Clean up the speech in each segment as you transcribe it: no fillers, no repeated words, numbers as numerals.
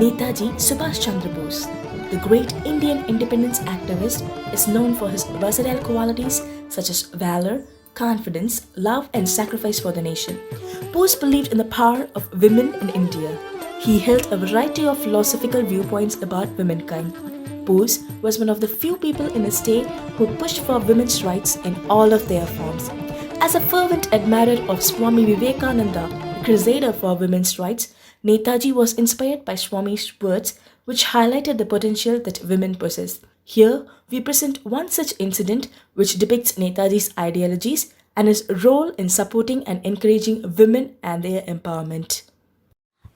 Netaji Subhash Chandra Bose, the great Indian independence activist, is known for his versatile qualities such as valor, confidence, love, and sacrifice for the nation. Bose believed in the power of women in India. He held a variety of philosophical viewpoints about womankind. Bose was one of the few people in his day who pushed for women's rights in all of their forms. As a fervent admirer of Swami Vivekananda, a crusader for women's rights, Netaji was inspired by Swami's words, which highlighted the potential that women possess. Here, we present one such incident which depicts Netaji's ideologies and his role in supporting and encouraging women and their empowerment.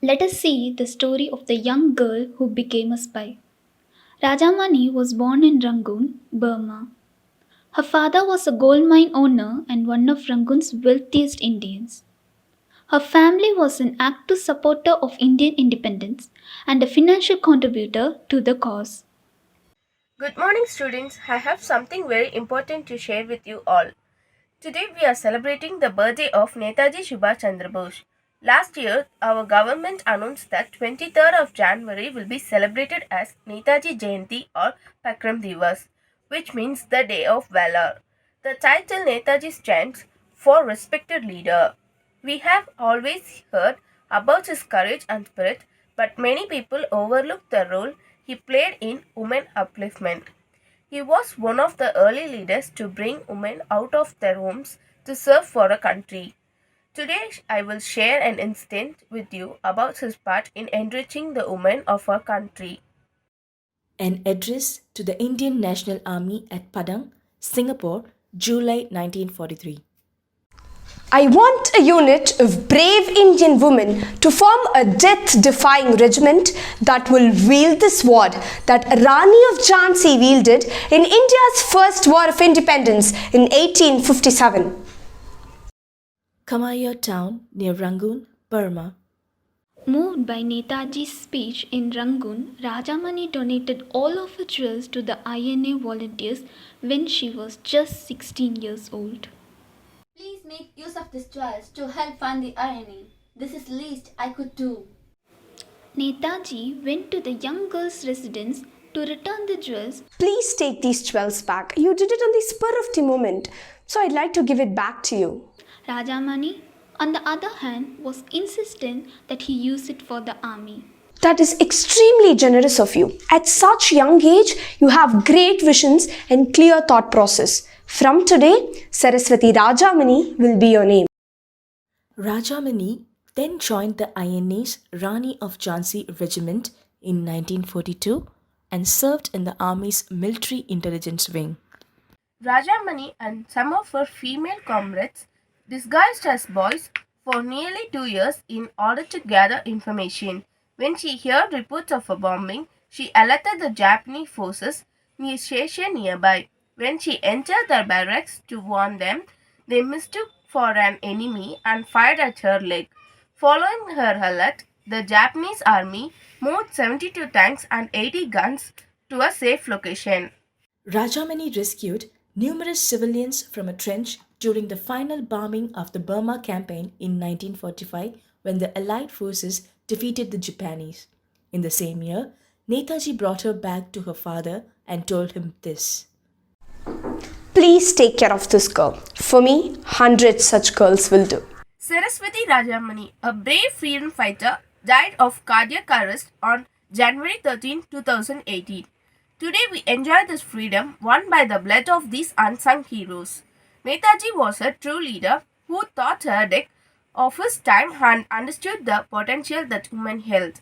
Let us see the story of the young girl who became a spy. Rajamani was born in Rangoon, Burma. Her father was a gold mine owner and one of Rangoon's wealthiest Indians. Her family was an active supporter of Indian independence and a financial contributor to the cause. Good morning, students. I have something very important to share with you all. Today, we are celebrating the birthday of Netaji Subhash Chandra Bose. Last year, our government announced that 23rd of January will be celebrated as Netaji Jayanti or Pakram Divas, which means the Day of Valor. The title Netaji stands for respected leader. We have always heard about his courage and spirit, but many people overlook the role he played in women upliftment. He was one of the early leaders to bring women out of their homes to serve for a country. Today, I will share an incident with you about his part in enriching the women of our country. An address to the Indian National Army at Padang, Singapore, July 1943. I want a unit of brave Indian women to form a death-defying regiment that will wield the sword that Rani of Jhansi wielded in India's first war of independence in 1857. Kamaya town near Rangoon, Burma. Moved by Netaji's speech in Rangoon, Rajamani donated all of her jewels to the INA volunteers when she was just 16 years old. Please make use of this choice to help fund the INA. This is least I could do. Netaji went to the young girl's residence to return the jewels. Please take these jewels back. You did it on the spur of the moment, so I'd like to give it back to you. Rajamani, on the other hand, was insistent that he use it for the army. That is extremely generous of you. At such young age, you have great visions and clear thought process. From today, Saraswati Rajamani will be your name. Rajamani then joined the INA's Rani of Jhansi regiment in 1942 and served in the army's military intelligence wing. Rajamani and some of her female comrades disguised as boys for nearly 2 years in order to gather information. When she heard reports of a bombing, she alerted the Japanese forces near a station nearby. When she entered their barracks to warn them, they mistook for an enemy and fired at her leg. Following her alert, the Japanese army moved 72 tanks and 80 guns to a safe location. Rajamani rescued numerous civilians from a trench during the final bombing of the Burma campaign in 1945 when the Allied forces defeated the Japanese. In the same year, Netaji brought her back to her father and told him this. Please take care of this girl. For me, 100 such girls will do. Saraswati Rajamani, a brave freedom fighter, died of cardiac arrest on January 13, 2018. Today we enjoy this freedom won by the blood of these unsung heroes. Netaji was a true leader who thought ahead of his time and understood the potential that women held.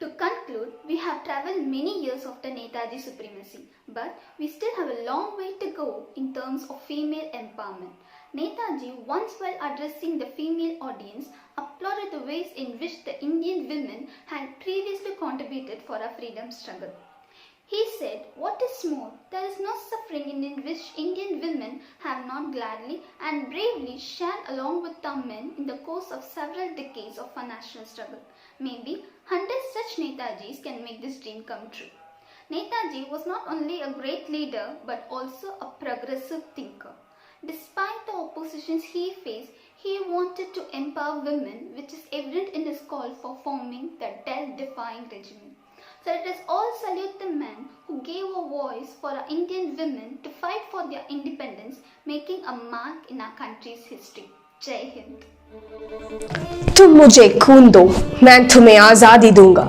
To conclude, we have travelled many years after Netaji supremacy, but we still have a long way to go in terms of female empowerment. Netaji, once while addressing the female audience, applauded the ways in which the Indian women had previously contributed for our freedom struggle. He said, "What is more, there is no suffering in which Indian women have not gladly and bravely shared along with our men in the course of several decades of our national struggle. Maybe 100 such Netajis can make this dream come true." Netaji was not only a great leader but also a progressive thinker. Despite the oppositions he faced, He wanted to empower women, which is evident in his call for forming the death-defying regiment. So let us all salute the man who gave a voice for our Indian women to fight for their independence, making a mark in our country's history. Jai Hind. तुम मुझे खून दो, मैं तुम्हें आज़ादी दूंगा.